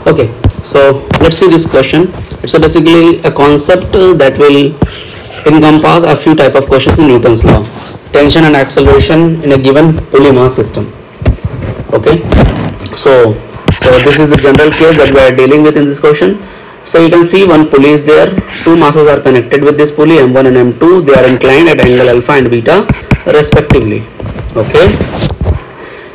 Okay, so let's see this question. It's basically a concept that will encompass a few type of questions in Newton's law. Tension and acceleration in a given pulley mass system. Okay, so this is the general case that we are dealing with in this question. So you can see one pulley is there, two masses are connected with this pulley, M1 and M2. They are inclined at angle alpha and beta respectively. Okay,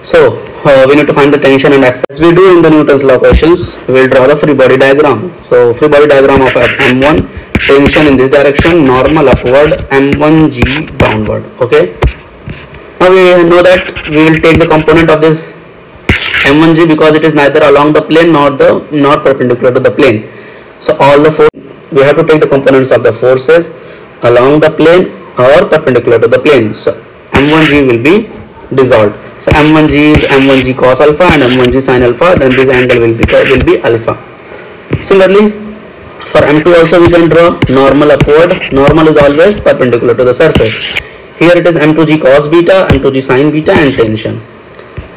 so we need to find the tension and acceleration. As we do in the Newton's law questions, we will draw the free body diagram. So free body diagram of M1, tension in this direction, normal upward, M1G downward. Okay, now we know that we will take the component of this M1G because it is neither along the plane nor perpendicular to the plane. So all the force, we have to take the components of the forces along the plane or perpendicular to the plane. So M1G will be dissolved. So M1G is M1G cos alpha and M1G sin alpha. Then this angle will be alpha. Similarly, for M2 also we can draw normal upward. Normal is always perpendicular to the surface. Here it is M2G cos beta, M2G sin beta, and tension.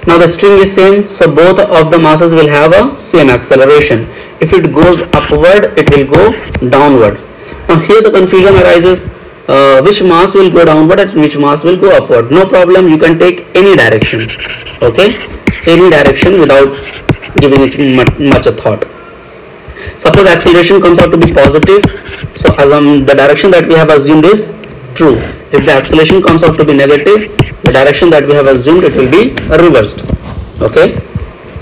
Now the string is same, so both of the masses will have a same acceleration. If it goes upward, it will go downward. Now here the confusion arises, which mass will go downward and which mass will go upward. No problem, you can take any direction. Okay, any direction without giving it much a thought. Suppose acceleration comes out to be positive, so the direction that we have assumed is true. If the acceleration comes out to be negative, the direction that we have assumed, it will be reversed. Okay,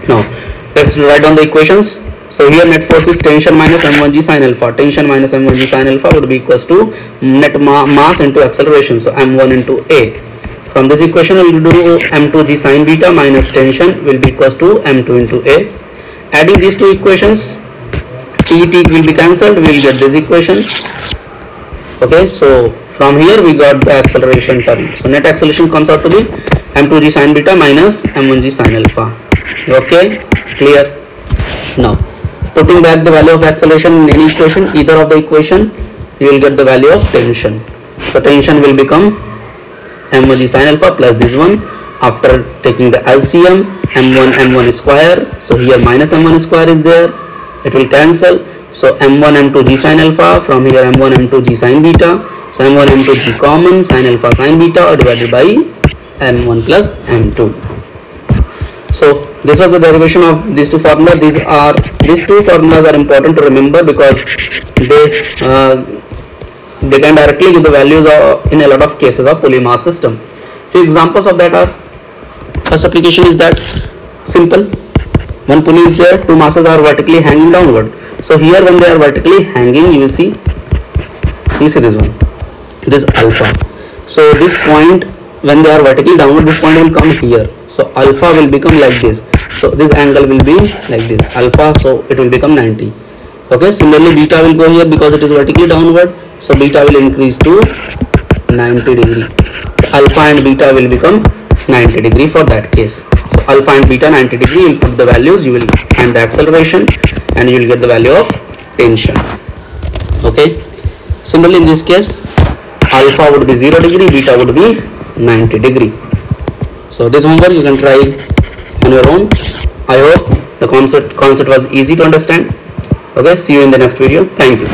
now let's write down the equations. So here net force is tension minus M1G sin alpha. Tension minus M1G sin alpha would be equals to net mass into acceleration, so M1 into A. From this equation we will do M2G sin beta minus tension will be equals to M2 into A. Adding these two equations, T will be cancelled, we will get this equation. Okay, so from here we got the acceleration term. So net acceleration comes out to be M2G sin beta minus M1G sin alpha. Okay, clear? Now putting back the value of acceleration in any equation, either of the equation, you will get the value of tension. So tension will become M1G sin alpha plus this one. After taking the LCM, M1 square. So here minus M1 square is there. It will cancel. So M1 M2G sin alpha, from here M1 M2G sin beta. So M1 M2G common, sin alpha sin beta divided by M1 plus M2. So this was the derivation of these two formulas. These two formulas are important to remember because they can directly give the values in a lot of cases of pulley mass system. Few examples of that are, first application is that simple. One pulley is there, two masses are vertically hanging downward. So here when they are vertically hanging, you see this one, this alpha. So this point, when they are vertically downward, this point will come here. So alpha will become like this. So this angle will be like this, alpha, so it will become 90. Okay, similarly beta will go here because it is vertically downward. So beta will increase to 90 degree. So alpha and beta will become 90 degree for that case. So alpha and beta 90 degree, you will put the values, you will find the acceleration and you will get the value of tension. Okay, similarly in this case, alpha would be 0 degree, beta would be 90 degree. So this homework you can try on your own. I hope the concept was easy to understand. Okay, see you in the next video. Thank you.